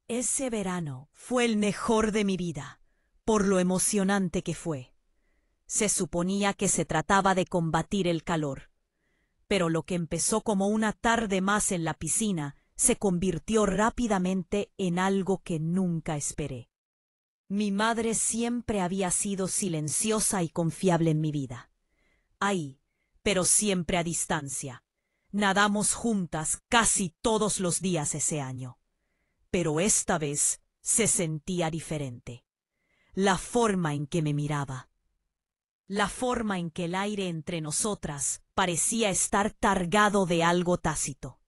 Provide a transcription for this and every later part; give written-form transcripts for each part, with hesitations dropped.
Ese verano fue el mejor de mi vida, por lo emocionante que fue. Se suponía que se trataba de combatir el calor, pero lo que empezó como una tarde más en la piscina se convirtió rápidamente en algo que nunca esperé. Mi madre siempre había sido silenciosa y confiable en mi vida. Ahí, pero siempre a distancia. Nadamos juntas casi todos los días ese año. Pero esta vez se sentía diferente. La forma en que me miraba, la forma en que el aire entre nosotras parecía estar cargado de algo tácito.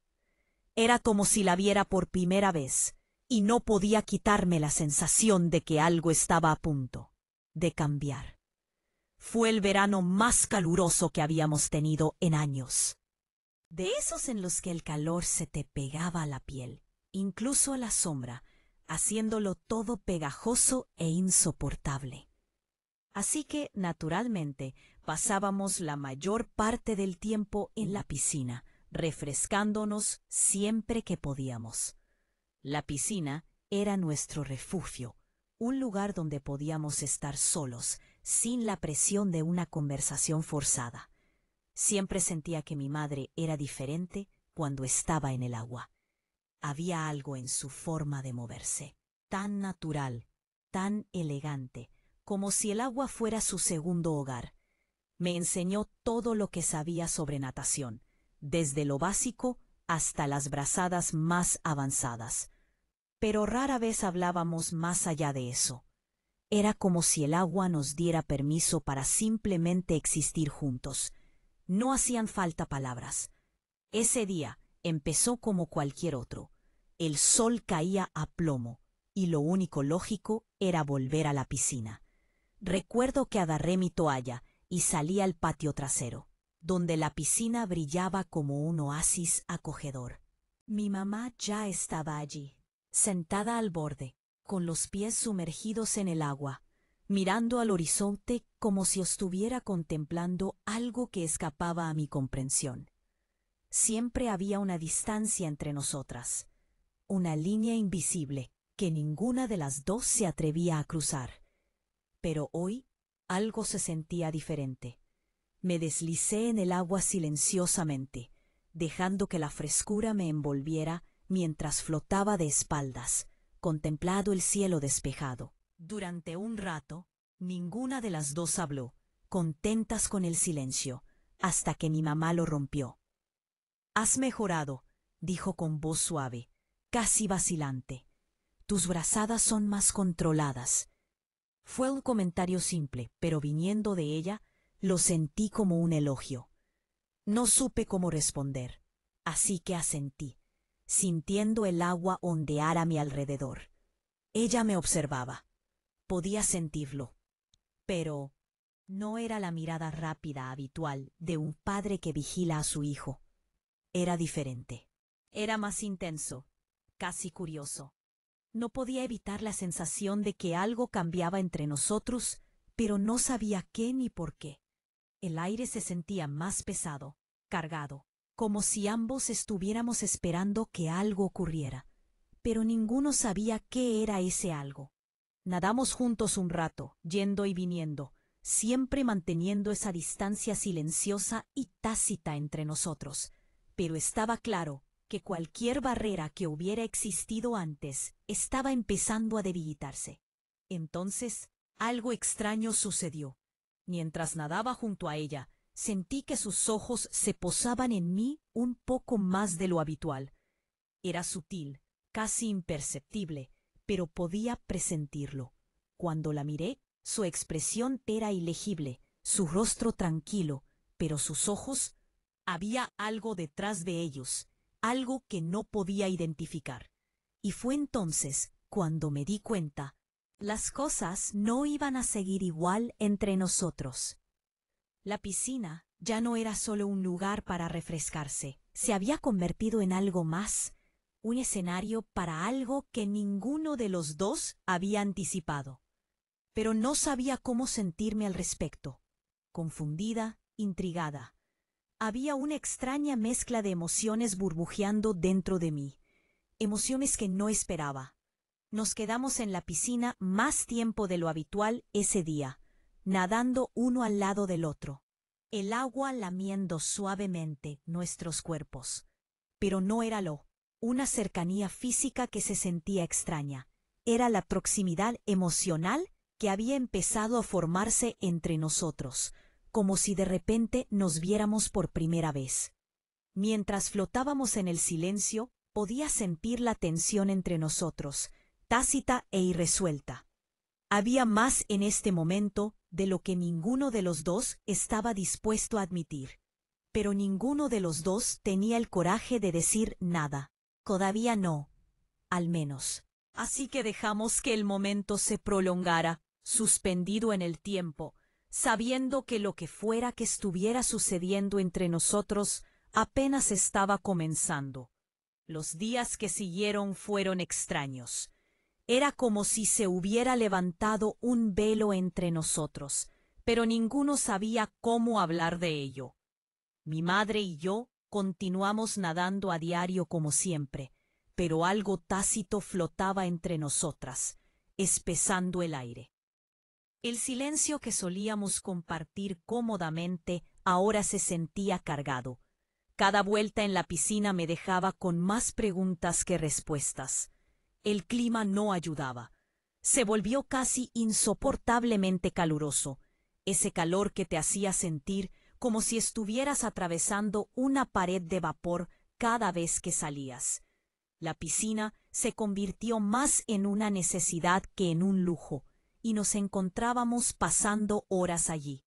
Era como si la viera por primera vez, y no podía quitarme la sensación de que algo estaba a punto de cambiar. Fue el verano más caluroso que habíamos tenido en años. De esos en los que el calor se te pegaba a la piel, incluso a la sombra, haciéndolo todo pegajoso e insoportable. Así que, naturalmente, pasábamos la mayor parte del tiempo en la piscina, refrescándonos siempre que podíamos. La piscina era nuestro refugio, un lugar donde podíamos estar solos, sin la presión de una conversación forzada. Siempre sentía que mi madre era diferente cuando estaba en el agua. Había algo en su forma de moverse, tan natural, tan elegante, como si el agua fuera su segundo hogar. Me enseñó todo lo que sabía sobre natación, desde lo básico hasta las brazadas más avanzadas. Pero rara vez hablábamos más allá de eso. Era como si el agua nos diera permiso para simplemente existir juntos. No hacían falta palabras. Ese día empezó como cualquier otro. El sol caía a plomo, y lo único lógico era volver a la piscina. Recuerdo que agarré mi toalla y salí al patio trasero, donde la piscina brillaba como un oasis acogedor. Mi mamá ya estaba allí, sentada al borde, con los pies sumergidos en el agua, mirando al horizonte como si estuviera contemplando algo que escapaba a mi comprensión. Siempre había una distancia entre nosotras, una línea invisible que ninguna de las dos se atrevía a cruzar. Pero hoy algo se sentía diferente. Me deslicé en el agua silenciosamente, dejando que la frescura me envolviera mientras flotaba de espaldas, contemplando el cielo despejado. Durante un rato, ninguna de las dos habló, contentas con el silencio, hasta que mi mamá lo rompió. «Has mejorado», dijo con voz suave, casi vacilante. «Tus brazadas son más controladas». Fue un comentario simple, pero viniendo de ella, lo sentí como un elogio. No supe cómo responder, así que asentí, sintiendo el agua ondear a mi alrededor. Ella me observaba. Podía sentirlo, pero no era la mirada rápida habitual de un padre que vigila a su hijo. Era diferente. Era más intenso, casi curioso. No podía evitar la sensación de que algo cambiaba entre nosotros, pero no sabía qué ni por qué. El aire se sentía más pesado, cargado, como si ambos estuviéramos esperando que algo ocurriera, pero ninguno sabía qué era ese algo. Nadamos juntos un rato, yendo y viniendo, siempre manteniendo esa distancia silenciosa y tácita entre nosotros, pero estaba claro que cualquier barrera que hubiera existido antes estaba empezando a debilitarse. Entonces, algo extraño sucedió. Mientras nadaba junto a ella, sentí que sus ojos se posaban en mí un poco más de lo habitual. Era sutil, casi imperceptible, pero podía presentirlo. Cuando la miré, su expresión era ilegible, su rostro tranquilo, pero sus ojos, había algo detrás de ellos, algo que no podía identificar. Y fue entonces cuando me di cuenta, las cosas no iban a seguir igual entre nosotros. La piscina ya no era solo un lugar para refrescarse, se había convertido en algo más, un escenario para algo que ninguno de los dos había anticipado. Pero no sabía cómo sentirme al respecto. Confundida, intrigada. Había una extraña mezcla de emociones burbujeando dentro de mí, emociones que no esperaba. Nos quedamos en la piscina más tiempo de lo habitual ese día, nadando uno al lado del otro, el agua lamiendo suavemente nuestros cuerpos. Pero no era una cercanía física que se sentía extraña. Era la proximidad emocional que había empezado a formarse entre nosotros, como si de repente nos viéramos por primera vez. Mientras flotábamos en el silencio, podía sentir la tensión entre nosotros, tácita e irresuelta. Había más en este momento de lo que ninguno de los dos estaba dispuesto a admitir. Pero ninguno de los dos tenía el coraje de decir nada. Todavía no, al menos. Así que dejamos que el momento se prolongara, suspendido en el tiempo, sabiendo que lo que fuera que estuviera sucediendo entre nosotros apenas estaba comenzando. Los días que siguieron fueron extraños. Era como si se hubiera levantado un velo entre nosotros, pero ninguno sabía cómo hablar de ello. Mi madre y yo continuamos nadando a diario como siempre, pero algo tácito flotaba entre nosotras, espesando el aire. El silencio que solíamos compartir cómodamente ahora se sentía cargado. Cada vuelta en la piscina me dejaba con más preguntas que respuestas. El clima no ayudaba. Se volvió casi insoportablemente caluroso, ese calor que te hacía sentir como si estuvieras atravesando una pared de vapor cada vez que salías. La piscina se convirtió más en una necesidad que en un lujo, y nos encontrábamos pasando horas allí,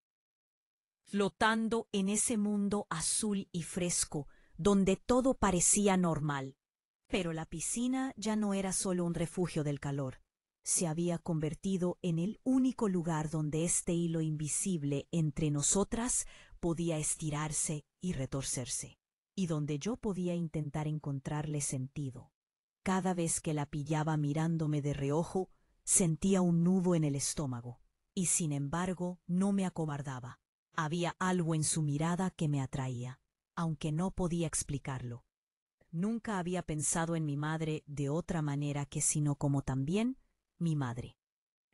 flotando en ese mundo azul y fresco, donde todo parecía normal. Pero la piscina ya no era solo un refugio del calor. Se había convertido en el único lugar donde este hilo invisible entre nosotras podía estirarse y retorcerse, y donde yo podía intentar encontrarle sentido. Cada vez que la pillaba mirándome de reojo, sentía un nudo en el estómago, y sin embargo no me acobardaba. Había algo en su mirada que me atraía, aunque no podía explicarlo. Nunca había pensado en mi madre de otra manera que sino como también mi madre.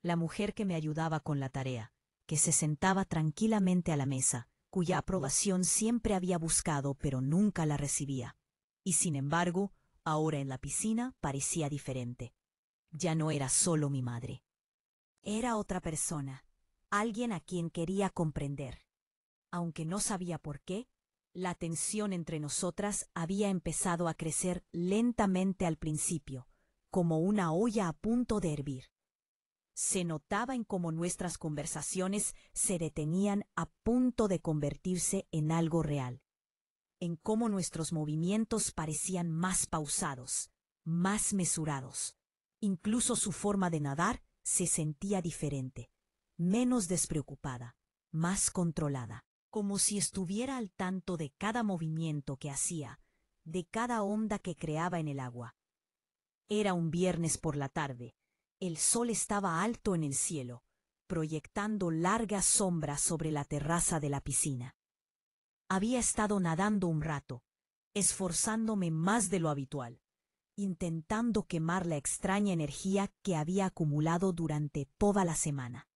La mujer que me ayudaba con la tarea, que se sentaba tranquilamente a la mesa, cuya aprobación siempre había buscado pero nunca la recibía. Y sin embargo, ahora en la piscina parecía diferente. Ya no era solo mi madre. Era otra persona, alguien a quien quería comprender. Aunque no sabía por qué, la tensión entre nosotras había empezado a crecer lentamente al principio, como una olla a punto de hervir. Se notaba en cómo nuestras conversaciones se detenían a punto de convertirse en algo real, en cómo nuestros movimientos parecían más pausados, más mesurados. Incluso su forma de nadar se sentía diferente, menos despreocupada, más controlada, como si estuviera al tanto de cada movimiento que hacía, de cada onda que creaba en el agua. Era un viernes por la tarde. El sol estaba alto en el cielo, proyectando largas sombras sobre la terraza de la piscina. Había estado nadando un rato, esforzándome más de lo habitual, intentando quemar la extraña energía que había acumulado durante toda la semana.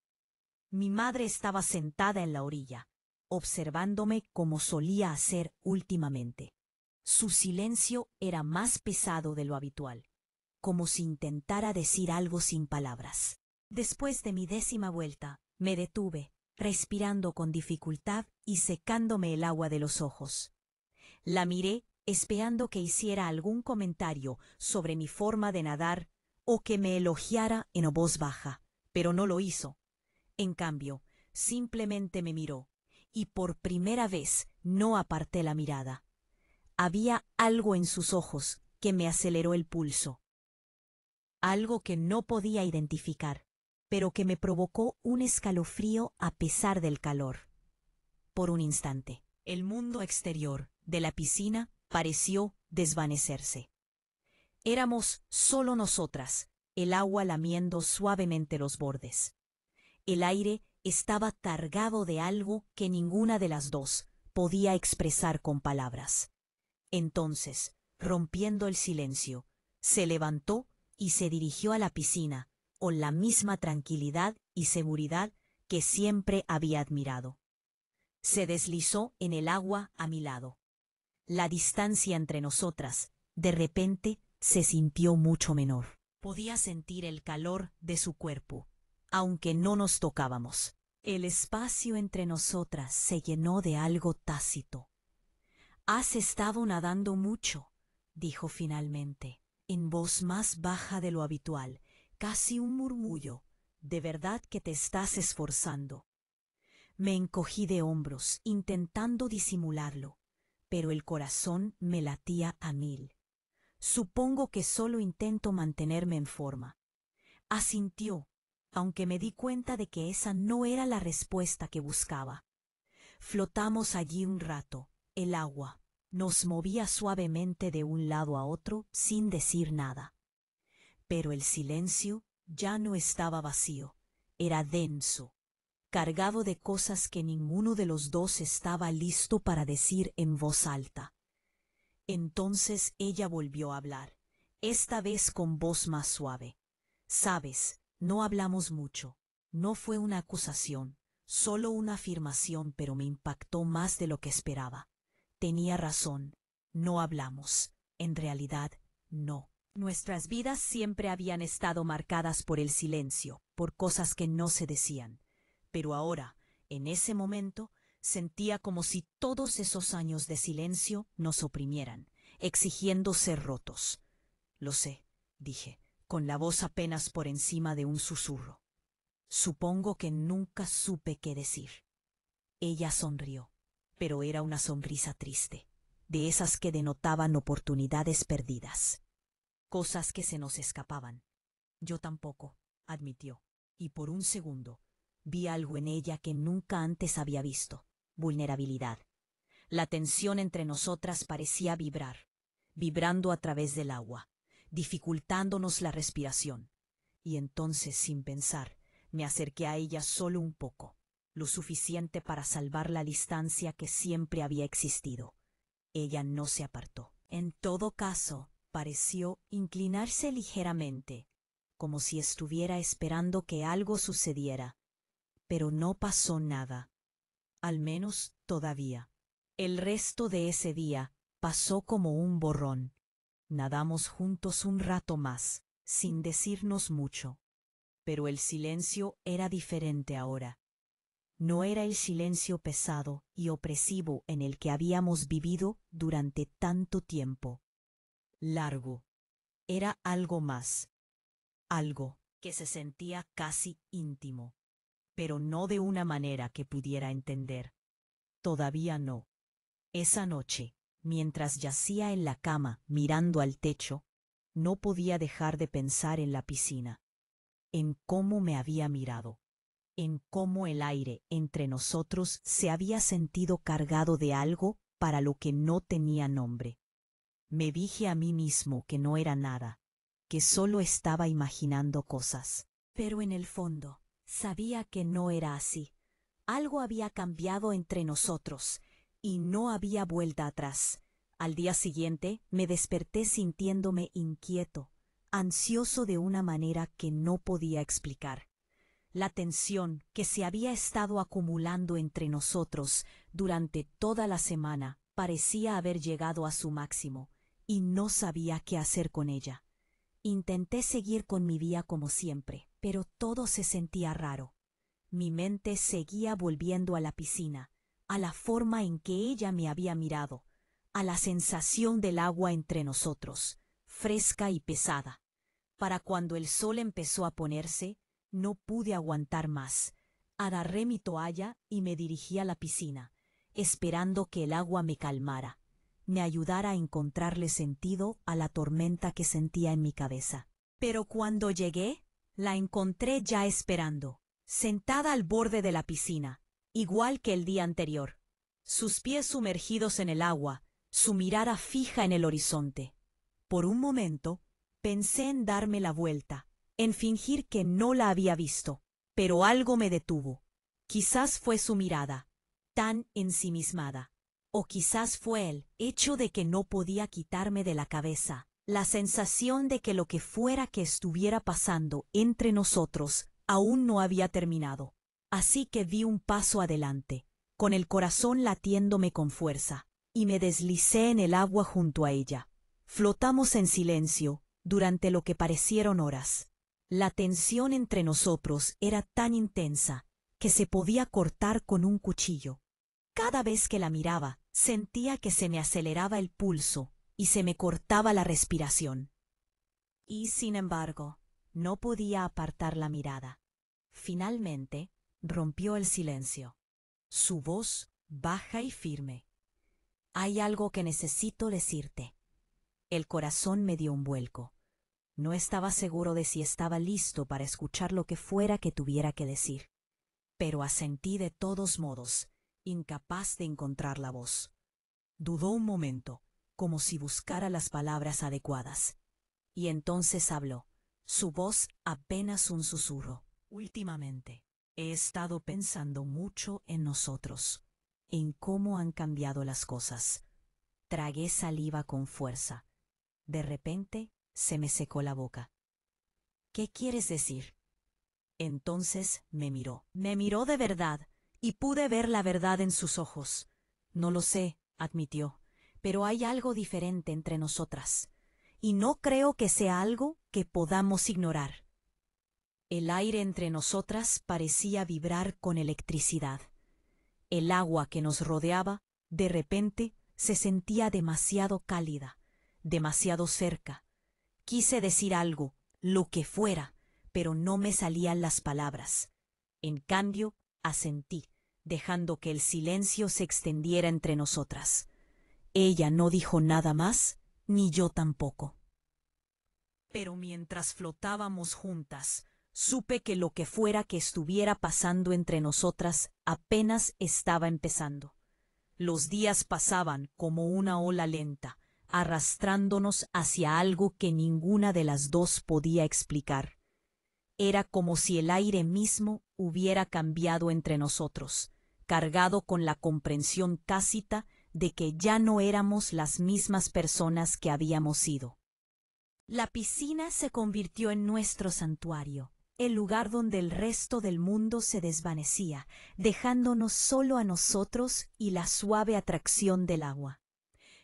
Mi madre estaba sentada en la orilla, observándome como solía hacer últimamente. Su silencio era más pesado de lo habitual, como si intentara decir algo sin palabras. Después de mi 10ª vuelta, me detuve, respirando con dificultad y secándome el agua de los ojos. La miré, esperando que hiciera algún comentario sobre mi forma de nadar o que me elogiara en voz baja, pero no lo hizo. En cambio, simplemente me miró, y por primera vez no aparté la mirada. Había algo en sus ojos que me aceleró el pulso. Algo que no podía identificar, pero que me provocó un escalofrío a pesar del calor. Por un instante, el mundo exterior de la piscina pareció desvanecerse. Éramos solo nosotras, el agua lamiendo suavemente los bordes. El aire estaba cargado de algo que ninguna de las dos podía expresar con palabras. Entonces, rompiendo el silencio, se levantó y se dirigió a la piscina, con la misma tranquilidad y seguridad que siempre había admirado. Se deslizó en el agua a mi lado. La distancia entre nosotras, de repente, se sintió mucho menor. Podía sentir el calor de su cuerpo, aunque no nos tocábamos. El espacio entre nosotras se llenó de algo tácito. «Has estado nadando mucho», dijo finalmente, en voz más baja de lo habitual, casi un murmullo. «De verdad que te estás esforzando». Me encogí de hombros, intentando disimularlo, pero el corazón me latía a mil. «Supongo que solo intento mantenerme en forma». Asintió, aunque me di cuenta de que esa no era la respuesta que buscaba. Flotamos allí un rato. El agua nos movía suavemente de un lado a otro sin decir nada. Pero el silencio ya no estaba vacío, era denso, cargado de cosas que ninguno de los dos estaba listo para decir en voz alta. Entonces ella volvió a hablar, esta vez con voz más suave. «Sabes, no hablamos mucho. No fue una acusación, solo una afirmación, pero me impactó más de lo que esperaba. Tenía razón, no hablamos. En realidad, no». Nuestras vidas siempre habían estado marcadas por el silencio, por cosas que no se decían. Pero ahora, en ese momento, sentía como si todos esos años de silencio nos oprimieran, exigiendo ser rotos. «Lo sé», dije, con la voz apenas por encima de un susurro. «Supongo que nunca supe qué decir». Ella sonrió, pero era una sonrisa triste, de esas que denotaban oportunidades perdidas. Cosas que se nos escapaban. «Yo tampoco», admitió, y por un segundo vi algo en ella que nunca antes había visto: vulnerabilidad. La tensión entre nosotras parecía vibrar, vibrando a través del agua, dificultándonos la respiración. Y entonces, sin pensar, me acerqué a ella solo un poco, lo suficiente para salvar la distancia que siempre había existido. Ella no se apartó. En todo caso, pareció inclinarse ligeramente, como si estuviera esperando que algo sucediera. Pero no pasó nada. Al menos todavía. El resto de ese día pasó como un borrón. Nadamos juntos un rato más, sin decirnos mucho. Pero el silencio era diferente ahora. No era el silencio pesado y opresivo en el que habíamos vivido durante tanto tiempo. Largo. Era algo más. Algo que se sentía casi íntimo, pero no de una manera que pudiera entender. Todavía no. Esa noche, mientras yacía en la cama mirando al techo, no podía dejar de pensar en la piscina, en cómo me había mirado, en cómo el aire entre nosotros se había sentido cargado de algo para lo que no tenía nombre. Me dije a mí mismo que no era nada, que solo estaba imaginando cosas. Pero en el fondo, sabía que no era así. Algo había cambiado entre nosotros, y no había vuelta atrás. Al día siguiente me desperté sintiéndome inquieto, ansioso de una manera que no podía explicar. La tensión que se había estado acumulando entre nosotros durante toda la semana parecía haber llegado a su máximo, y no sabía qué hacer con ella. Intenté seguir con mi día como siempre, pero todo se sentía raro. Mi mente seguía volviendo a la piscina, a la forma en que ella me había mirado, a la sensación del agua entre nosotros, fresca y pesada. Para cuando el sol empezó a ponerse, no pude aguantar más. Agarré mi toalla y me dirigí a la piscina, esperando que el agua me calmara, me ayudara a encontrarle sentido a la tormenta que sentía en mi cabeza. Pero cuando llegué, la encontré ya esperando, sentada al borde de la piscina, igual que el día anterior, sus pies sumergidos en el agua, su mirada fija en el horizonte. Por un momento, pensé en darme la vuelta, en fingir que no la había visto, pero algo me detuvo. Quizás fue su mirada, tan ensimismada, o quizás fue el hecho de que no podía quitarme de la cabeza La sensación de que lo que fuera que estuviera pasando entre nosotros aún no había terminado. Así que di un paso adelante, con el corazón latiéndome con fuerza, y me deslicé en el agua junto a ella. Flotamos en silencio durante lo que parecieron horas. La tensión entre nosotros era tan intensa que se podía cortar con un cuchillo. Cada vez que la miraba, sentía que se me aceleraba el pulso y se me cortaba la respiración. Y, sin embargo, no podía apartar la mirada. Finalmente, rompió el silencio. Su voz, baja y firme. «Hay algo que necesito decirte». El corazón me dio un vuelco. No estaba seguro de si estaba listo para escuchar lo que fuera que tuviera que decir. Pero asentí de todos modos, incapaz de encontrar la voz. Dudó un momento, como si buscara las palabras adecuadas. Y entonces habló, su voz apenas un susurro. «Últimamente, he estado pensando mucho en nosotros, en cómo han cambiado las cosas». Tragué saliva con fuerza. De repente, se me secó la boca. «¿Qué quieres decir?» Entonces me miró. Me miró de verdad, y pude ver la verdad en sus ojos. «No lo sé», admitió, «pero hay algo diferente entre nosotras, y no creo que sea algo que podamos ignorar». El aire entre nosotras parecía vibrar con electricidad. El agua que nos rodeaba, de repente, se sentía demasiado cálida, demasiado cerca. Quise decir algo, lo que fuera, pero no me salían las palabras. En cambio, asentí, dejando que el silencio se extendiera entre nosotras. Ella no dijo nada más, ni yo tampoco. Pero mientras flotábamos juntas, supe que lo que fuera que estuviera pasando entre nosotras apenas estaba empezando. Los días pasaban como una ola lenta, arrastrándonos hacia algo que ninguna de las dos podía explicar. Era como si el aire mismo hubiera cambiado entre nosotros, cargado con la comprensión tácita de que ya no éramos las mismas personas que habíamos sido. La piscina se convirtió en nuestro santuario, el lugar donde el resto del mundo se desvanecía, dejándonos solo a nosotros y la suave atracción del agua.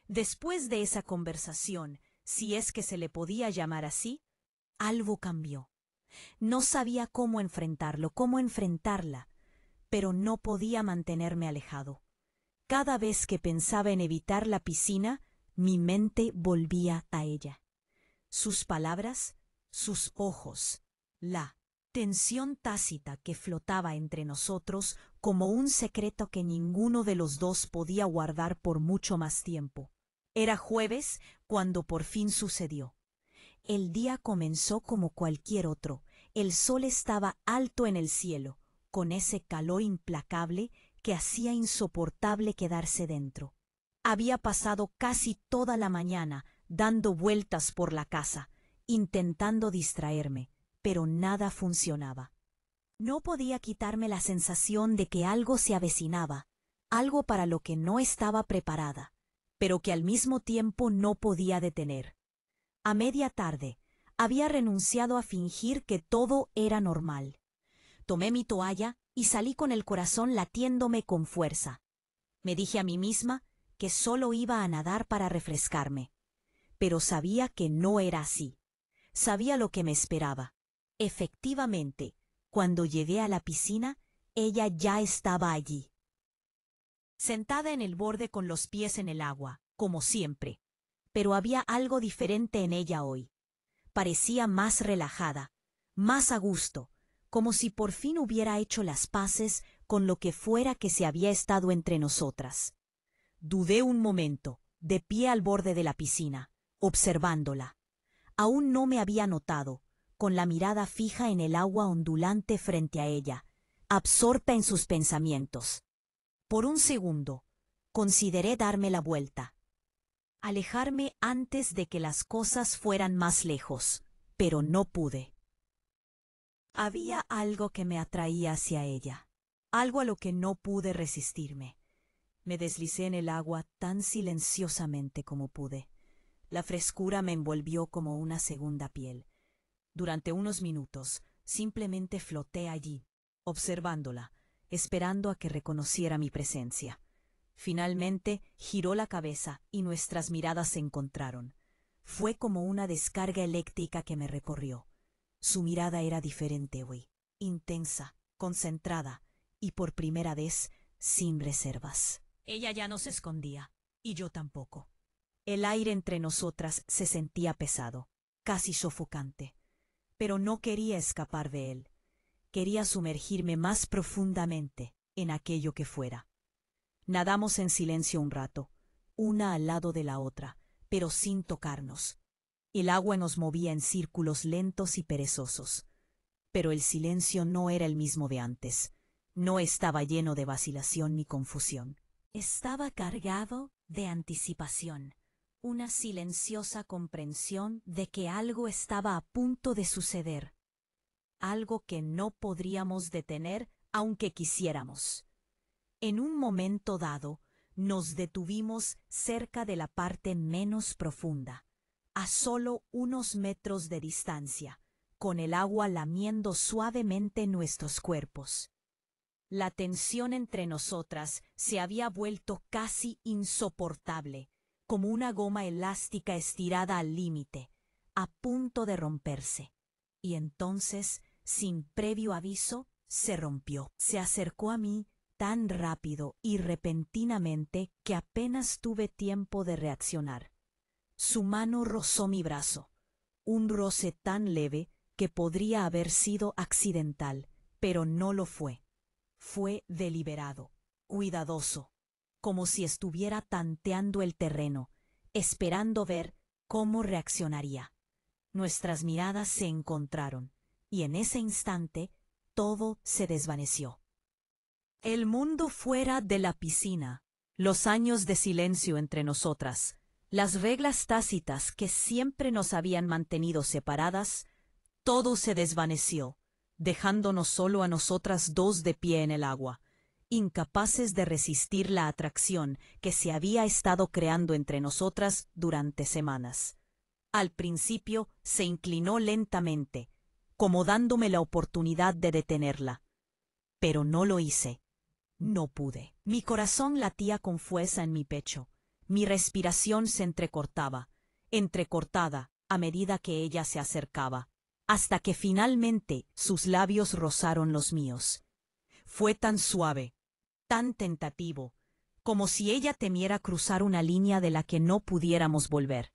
Después de esa conversación, si es que se le podía llamar así, algo cambió. No sabía cómo enfrentarlo, cómo enfrentarla, pero no podía mantenerme alejado. Cada vez que pensaba en evitar la piscina, mi mente volvía a ella. Sus palabras, sus ojos, la tensión tácita que flotaba entre nosotros como un secreto que ninguno de los dos podía guardar por mucho más tiempo. Era jueves cuando por fin sucedió. El día comenzó como cualquier otro. El sol estaba alto en el cielo, con ese calor implacable que hacía insoportable quedarse dentro. Había pasado casi toda la mañana dando vueltas por la casa, intentando distraerme, pero nada funcionaba. No podía quitarme la sensación de que algo se avecinaba, algo para lo que no estaba preparada, pero que al mismo tiempo no podía detener. A media tarde, había renunciado a fingir que todo era normal. Tomé mi toalla y salí con el corazón latiéndome con fuerza. Me dije a mí misma que solo iba a nadar para refrescarme. Pero sabía que no era así. Sabía lo que me esperaba. Efectivamente, cuando llegué a la piscina, ella ya estaba allí. Sentada en el borde con los pies en el agua, como siempre. Pero había algo diferente en ella hoy. Parecía más relajada, más a gusto, como si por fin hubiera hecho las paces con lo que fuera que se había estado entre nosotras. Dudé un momento, de pie al borde de la piscina, observándola. Aún no me había notado, con la mirada fija en el agua ondulante frente a ella, absorta en sus pensamientos. Por un segundo, consideré darme la vuelta, alejarme antes de que las cosas fueran más lejos, pero no pude. Había algo que me atraía hacia ella, algo a lo que no pude resistirme. Me deslicé en el agua tan silenciosamente como pude. La frescura me envolvió como una segunda piel. Durante unos minutos, simplemente floté allí, observándola, esperando a que reconociera mi presencia. Finalmente, giró la cabeza y nuestras miradas se encontraron. Fue como una descarga eléctrica que me recorrió. Su mirada era diferente hoy, intensa, concentrada y por primera vez sin reservas. Ella ya no se escondía, y yo tampoco. El aire entre nosotras se sentía pesado, casi sofocante, pero no quería escapar de él. Quería sumergirme más profundamente en aquello que fuera. Nadamos en silencio un rato, una al lado de la otra, pero sin tocarnos. El agua nos movía en círculos lentos y perezosos. Pero el silencio no era el mismo de antes. No estaba lleno de vacilación ni confusión. Estaba cargado de anticipación, una silenciosa comprensión de que algo estaba a punto de suceder, algo que no podríamos detener aunque quisiéramos. En un momento dado, nos detuvimos cerca de la parte menos profunda, a solo unos metros de distancia, con el agua lamiendo suavemente nuestros cuerpos. La tensión entre nosotras se había vuelto casi insoportable, como una goma elástica estirada al límite, a punto de romperse. Y entonces, sin previo aviso, se rompió. Se acercó a mí tan rápido y repentinamente que apenas tuve tiempo de reaccionar. Su mano rozó mi brazo, un roce tan leve que podría haber sido accidental, pero no lo fue. Fue deliberado, cuidadoso, como si estuviera tanteando el terreno, esperando ver cómo reaccionaría. Nuestras miradas se encontraron, y en ese instante todo se desvaneció. El mundo fuera de la piscina, los años de silencio entre nosotras, las reglas tácitas que siempre nos habían mantenido separadas, todo se desvaneció, dejándonos solo a nosotras dos de pie en el agua, incapaces de resistir la atracción que se había estado creando entre nosotras durante semanas. Al principio se inclinó lentamente, como dándome la oportunidad de detenerla. Pero no lo hice. No pude. Mi corazón latía con fuerza en mi pecho. Mi respiración se entrecortada a medida que ella se acercaba, hasta que finalmente sus labios rozaron los míos. Fue tan suave, tan tentativo, como si ella temiera cruzar una línea de la que no pudiéramos volver.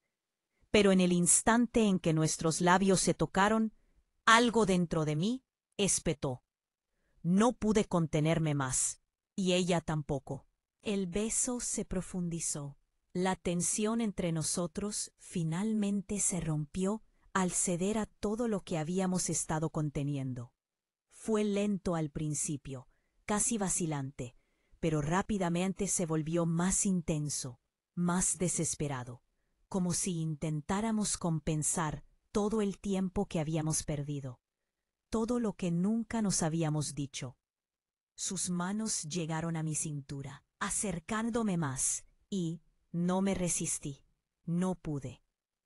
Pero en el instante en que nuestros labios se tocaron, algo dentro de mí espetó. No pude contenerme más, y ella tampoco. El beso se profundizó. La tensión entre nosotros finalmente se rompió al ceder a todo lo que habíamos estado conteniendo. Fue lento al principio, casi vacilante, pero rápidamente se volvió más intenso, más desesperado, como si intentáramos compensar todo el tiempo que habíamos perdido, todo lo que nunca nos habíamos dicho. Sus manos llegaron a mi cintura, acercándome más, y no me resistí, no pude.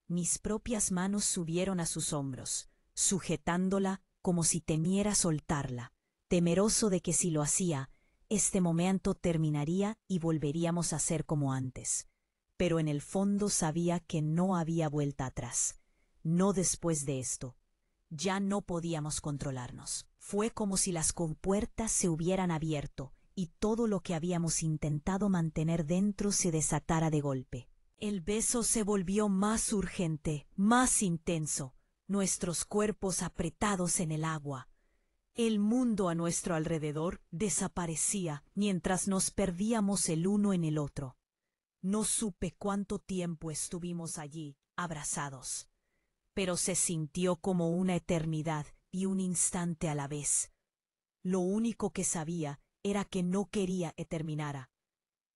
Mis propias manos subieron a sus hombros, sujetándola como si temiera soltarla, temeroso de que si lo hacía, este momento terminaría y volveríamos a ser como antes. Pero en el fondo sabía que no había vuelta atrás. No después de esto. Ya no podíamos controlarnos. Fue como si las compuertas se hubieran abierto y todo lo que habíamos intentado mantener dentro se desatara de golpe. El beso se volvió más urgente, más intenso, nuestros cuerpos apretados en el agua. El mundo a nuestro alrededor desaparecía mientras nos perdíamos el uno en el otro. No supe cuánto tiempo estuvimos allí, abrazados, pero se sintió como una eternidad y un instante a la vez. Lo único que sabía era que no quería que terminara,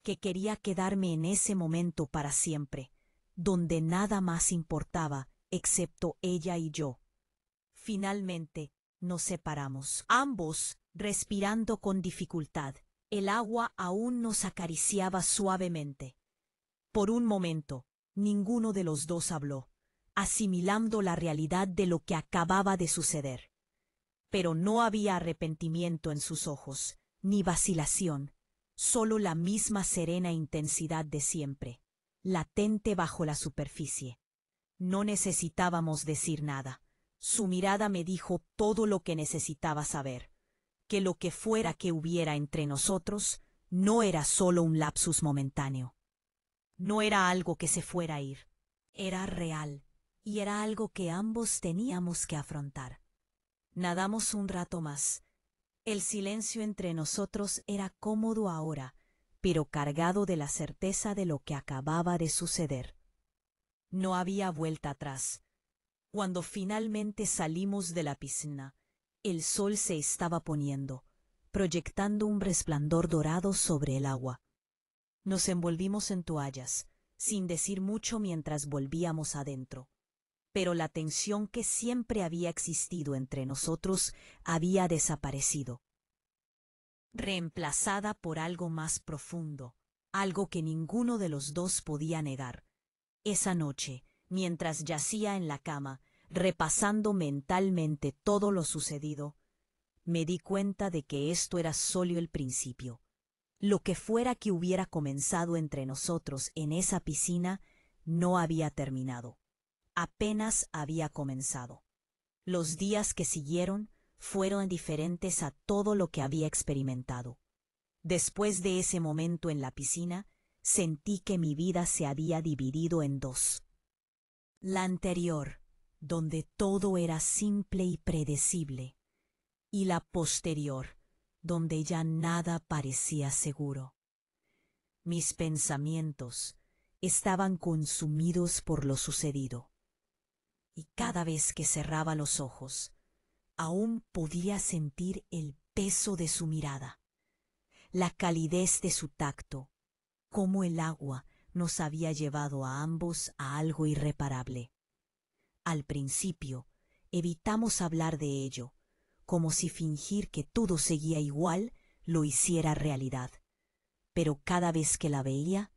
que quería quedarme en ese momento para siempre, donde nada más importaba excepto ella y yo. Finalmente nos separamos, ambos respirando con dificultad. El agua aún nos acariciaba suavemente. Por un momento, Ninguno de los dos habló, asimilando la realidad de lo que acababa de suceder. Pero no había arrepentimiento en sus ojos, ni vacilación, solo la misma serena intensidad de siempre, latente bajo la superficie. No necesitábamos decir nada. Su mirada me dijo todo lo que necesitaba saber, que lo que fuera que hubiera entre nosotros no era solo un lapsus momentáneo. No era algo que se fuera a ir. Era real, y era algo que ambos teníamos que afrontar. Nadamos un rato más. El silencio entre nosotros era cómodo ahora, pero cargado de la certeza de lo que acababa de suceder. No había vuelta atrás. Cuando finalmente salimos de la piscina, el sol se estaba poniendo, proyectando un resplandor dorado sobre el agua. Nos envolvimos en toallas, sin decir mucho mientras volvíamos adentro. Pero la tensión que siempre había existido entre nosotros había desaparecido, reemplazada por algo más profundo, algo que ninguno de los dos podía negar. Esa noche, mientras yacía en la cama, repasando mentalmente todo lo sucedido, me di cuenta de que esto era solo el principio. Lo que fuera que hubiera comenzado entre nosotros en esa piscina no había terminado. Apenas había comenzado. Los días que siguieron fueron diferentes a todo lo que había experimentado. Después de ese momento en la piscina, sentí que mi vida se había dividido en dos. La anterior, donde todo era simple y predecible, y la posterior, donde ya nada parecía seguro. Mis pensamientos estaban consumidos por lo sucedido, y cada vez que cerraba los ojos, aún podía sentir el peso de su mirada, la calidez de su tacto, cómo el agua nos había llevado a ambos a algo irreparable. Al principio, evitamos hablar de ello, como si fingir que todo seguía igual lo hiciera realidad. Pero cada vez que la veía,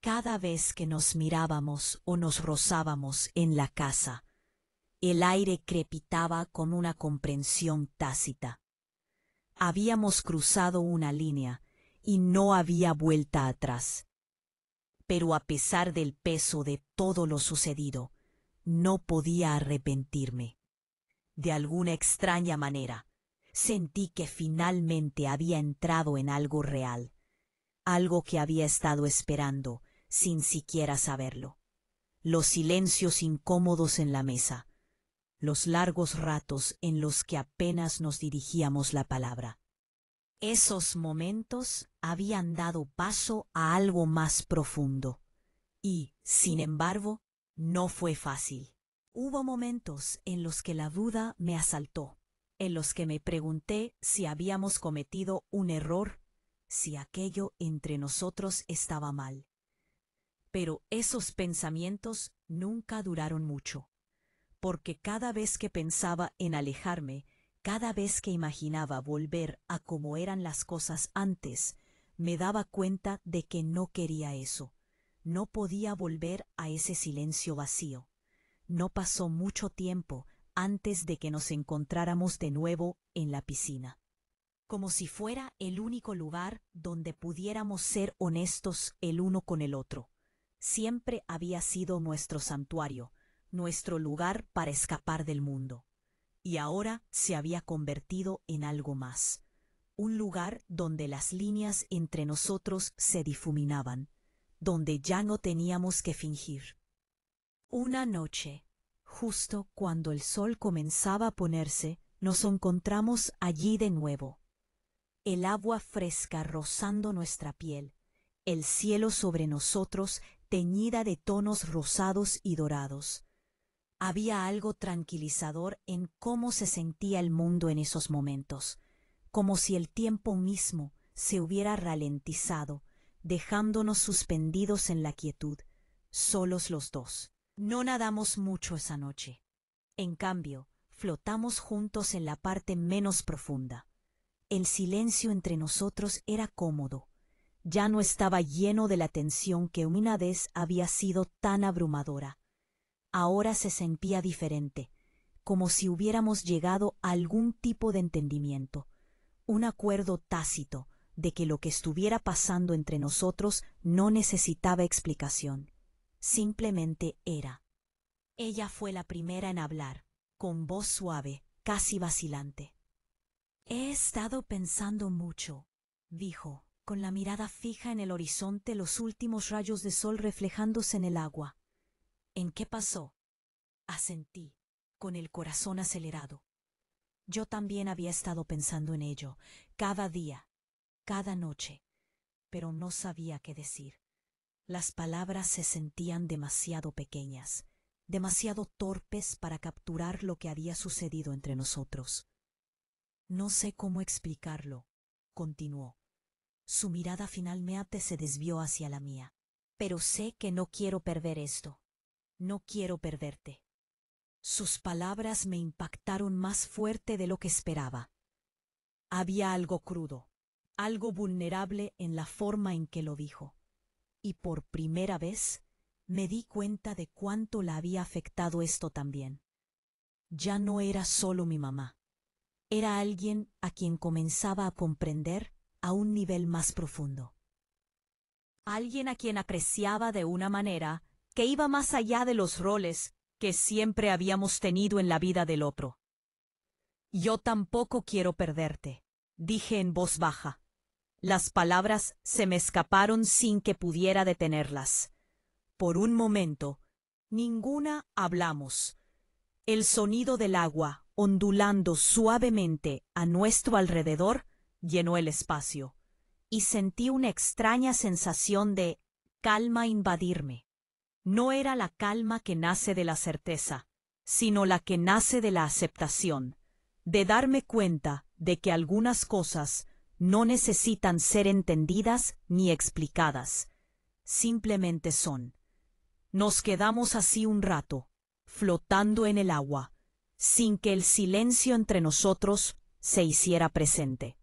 cada vez que nos mirábamos o nos rozábamos en la casa, el aire crepitaba con una comprensión tácita. Habíamos cruzado una línea y no había vuelta atrás. Pero a pesar del peso de todo lo sucedido, no podía arrepentirme. De alguna extraña manera, sentí que finalmente había entrado en algo real, algo que había estado esperando sin siquiera saberlo. Los silencios incómodos en la mesa, los largos ratos en los que apenas nos dirigíamos la palabra. Esos momentos habían dado paso a algo más profundo. Y, sin embargo, no fue fácil. Hubo momentos en los que la duda me asaltó, en los que me pregunté si habíamos cometido un error, si aquello entre nosotros estaba mal. Pero esos pensamientos nunca duraron mucho, porque cada vez que pensaba en alejarme, cada vez que imaginaba volver a como eran las cosas antes, me daba cuenta de que no quería eso. No podía volver a ese silencio vacío. No pasó mucho tiempo antes de que nos encontráramos de nuevo en la piscina. Como si fuera el único lugar donde pudiéramos ser honestos el uno con el otro. Siempre había sido nuestro santuario, nuestro lugar para escapar del mundo. Y ahora se había convertido en algo más. Un lugar donde las líneas entre nosotros se difuminaban, donde ya no teníamos que fingir. Una noche, justo cuando el sol comenzaba a ponerse, nos encontramos allí de nuevo. El agua fresca rozando nuestra piel, el cielo sobre nosotros teñida de tonos rosados y dorados. Había algo tranquilizador en cómo se sentía el mundo en esos momentos, como si el tiempo mismo se hubiera ralentizado, dejándonos suspendidos en la quietud, solos los dos. No nadamos mucho esa noche. En cambio, flotamos juntos en la parte menos profunda. El silencio entre nosotros era cómodo, ya no estaba lleno de la tensión que una vez había sido tan abrumadora. Ahora se sentía diferente, como si hubiéramos llegado a algún tipo de entendimiento, un acuerdo tácito de que lo que estuviera pasando entre nosotros no necesitaba explicación. Simplemente era. Ella fue la primera en hablar, con voz suave, casi vacilante. «He estado pensando mucho», dijo, con la mirada fija en el horizonte, los últimos rayos de sol reflejándose en el agua. «¿En qué pasó?», asentí, con el corazón acelerado. Yo también había estado pensando en ello, cada día, cada noche, pero no sabía qué decir. Las palabras se sentían demasiado pequeñas, demasiado torpes para capturar lo que había sucedido entre nosotros. «No sé cómo explicarlo», continuó. Su mirada finalmente se desvió hacia la mía. «Pero sé que no quiero perder esto. No quiero perderte». Sus palabras me impactaron más fuerte de lo que esperaba. Había algo crudo, algo vulnerable en la forma en que lo dijo. Y por primera vez me di cuenta de cuánto la había afectado esto también. Ya no era solo mi mamá. Era alguien a quien comenzaba a comprender a un nivel más profundo. Alguien a quien apreciaba de una manera que iba más allá de los roles que siempre habíamos tenido en la vida del otro. «Yo tampoco quiero perderte», dije en voz baja. Las palabras se me escaparon sin que pudiera detenerlas. Por un momento, ninguna hablamos. El sonido del agua, ondulando suavemente a nuestro alrededor, llenó el espacio, y sentí una extraña sensación de calma invadirme. No era la calma que nace de la certeza, sino la que nace de la aceptación, de darme cuenta de que algunas cosas no necesitan ser entendidas ni explicadas, simplemente son. Nos quedamos así un rato, flotando en el agua, sin que el silencio entre nosotros se hiciera presente.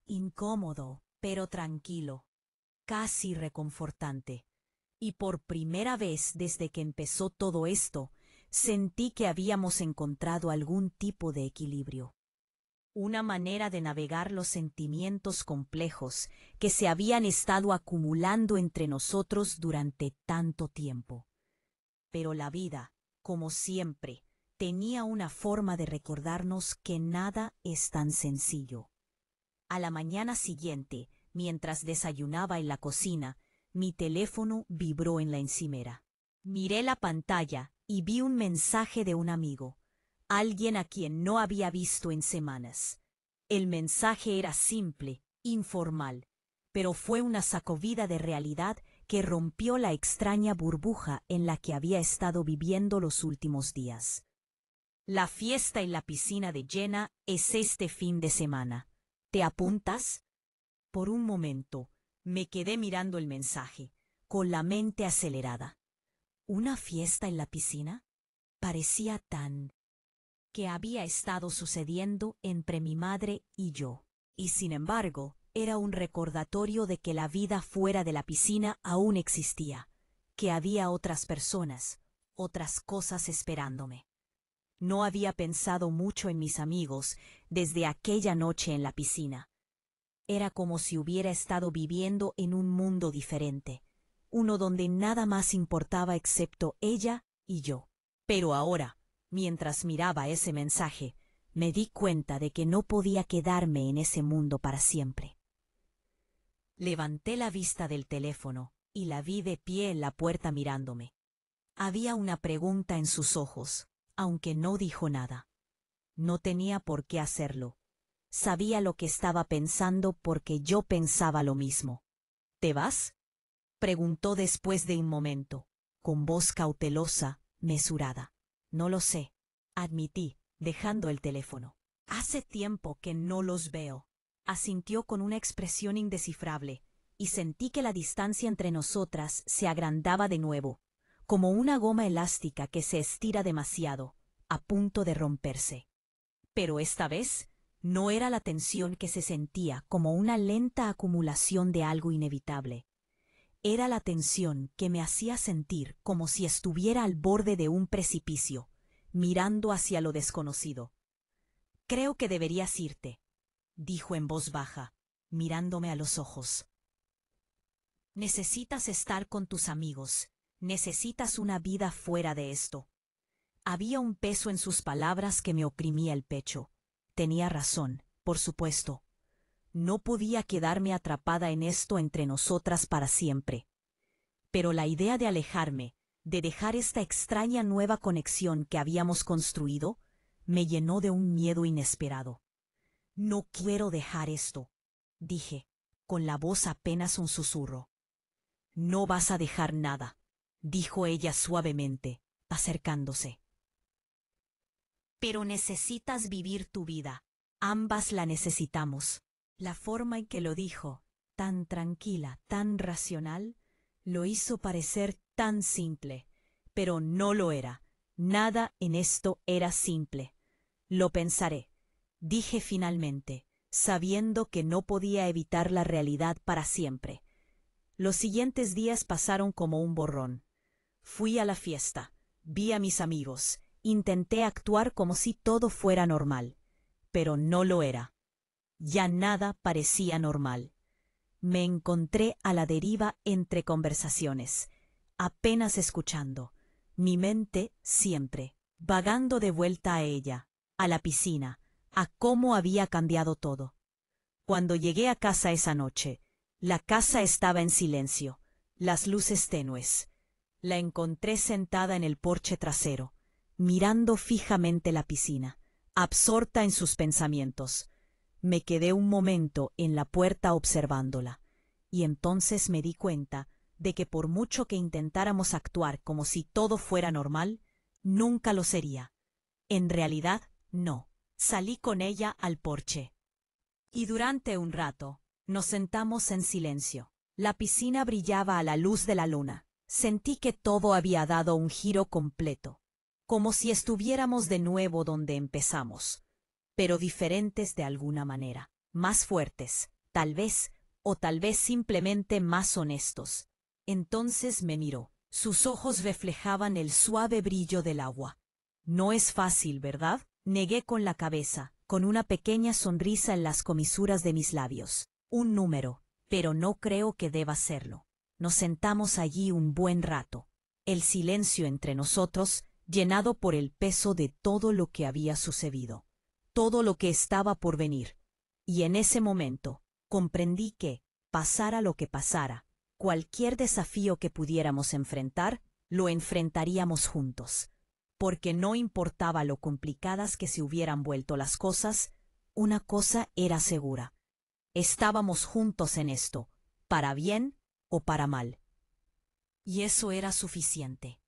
Incómodo, pero tranquilo, casi reconfortante. Y por primera vez desde que empezó todo esto, sentí que habíamos encontrado algún tipo de equilibrio. Una manera de navegar los sentimientos complejos que se habían estado acumulando entre nosotros durante tanto tiempo. Pero la vida, como siempre, tenía una forma de recordarnos que nada es tan sencillo. A la mañana siguiente, mientras desayunaba en la cocina, mi teléfono vibró en la encimera. Miré la pantalla y vi un mensaje de un amigo, alguien a quien no había visto en semanas. El mensaje era simple, informal, pero fue una sacudida de realidad que rompió la extraña burbuja en la que había estado viviendo los últimos días. «La fiesta en la piscina de Jenna es este fin de semana. ¿Te apuntas?» Por un momento, me quedé mirando el mensaje, con la mente acelerada. ¿Una fiesta en la piscina? Parecía tan... que había estado sucediendo entre mi madre y yo. Y sin embargo, era un recordatorio de que la vida fuera de la piscina aún existía, que había otras personas, otras cosas esperándome. No había pensado mucho en mis amigos desde aquella noche en la piscina. Era como si hubiera estado viviendo en un mundo diferente, uno donde nada más importaba excepto ella y yo. Pero ahora, mientras miraba ese mensaje, me di cuenta de que no podía quedarme en ese mundo para siempre. Levanté la vista del teléfono y la vi de pie en la puerta mirándome. Había una pregunta en sus ojos, aunque no dijo nada. No tenía por qué hacerlo. Sabía lo que estaba pensando porque yo pensaba lo mismo. ¿Te vas?, preguntó después de un momento, con voz cautelosa, mesurada. «No lo sé», admití, dejando el teléfono. «Hace tiempo que no los veo», asintió con una expresión indescifrable, y sentí que la distancia entre nosotras se agrandaba de nuevo, como una goma elástica que se estira demasiado, a punto de romperse. Pero esta vez No era la tensión que se sentía como una lenta acumulación de algo inevitable. Era la tensión que me hacía sentir como si estuviera al borde de un precipicio, mirando hacia lo desconocido. «Creo que deberías irte», dijo en voz baja, mirándome a los ojos. «Necesitas estar con tus amigos, necesitas una vida fuera de esto». Había un peso en sus palabras que me oprimía el pecho. Tenía razón, por supuesto. No podía quedarme atrapada en esto entre nosotras para siempre. Pero la idea de alejarme, de dejar esta extraña nueva conexión que habíamos construido, me llenó de un miedo inesperado. «No quiero dejar esto», dije, con la voz apenas un susurro. «No vas a dejar nada», dijo ella suavemente, acercándose. «Pero necesitas vivir tu vida. Ambas la necesitamos». La forma en que lo dijo, tan tranquila, tan racional, lo hizo parecer tan simple, pero no lo era. Nada en esto era simple. «Lo pensaré», dije finalmente, sabiendo que no podía evitar la realidad para siempre. Los siguientes días pasaron como un borrón. Fui a la fiesta, vi a mis amigos, intenté actuar como si todo fuera normal, pero no lo era. Ya nada parecía normal. Me encontré a la deriva entre conversaciones, apenas escuchando, mi mente siempre, vagando de vuelta a ella, a la piscina, a cómo había cambiado todo. Cuando llegué a casa esa noche, la casa estaba en silencio, las luces tenues. La encontré sentada en el porche trasero, mirando fijamente la piscina, absorta en sus pensamientos. Me quedé un momento en la puerta observándola, y entonces me di cuenta de que por mucho que intentáramos actuar como si todo fuera normal, nunca lo sería. En realidad, no. Salí con ella al porche. Y durante un rato, nos sentamos en silencio. La piscina brillaba a la luz de la luna. Sentí que todo había dado un giro completo, como si estuviéramos de nuevo donde empezamos, pero diferentes de alguna manera, más fuertes, tal vez, o tal vez simplemente más honestos. Entonces me miró. Sus ojos reflejaban el suave brillo del agua. «No es fácil, ¿verdad?», negué con la cabeza, con una pequeña sonrisa en las comisuras de mis labios. «Un número, pero no creo que deba serlo». Nos sentamos allí un buen rato, el silencio entre nosotros llenado por el peso de todo lo que había sucedido, todo lo que estaba por venir. Y en ese momento comprendí que, pasara lo que pasara, cualquier desafío que pudiéramos enfrentar, lo enfrentaríamos juntos. Porque no importaba lo complicadas que se hubieran vuelto las cosas, una cosa era segura. Estábamos juntos en esto, para bien o para mal. Y eso era suficiente.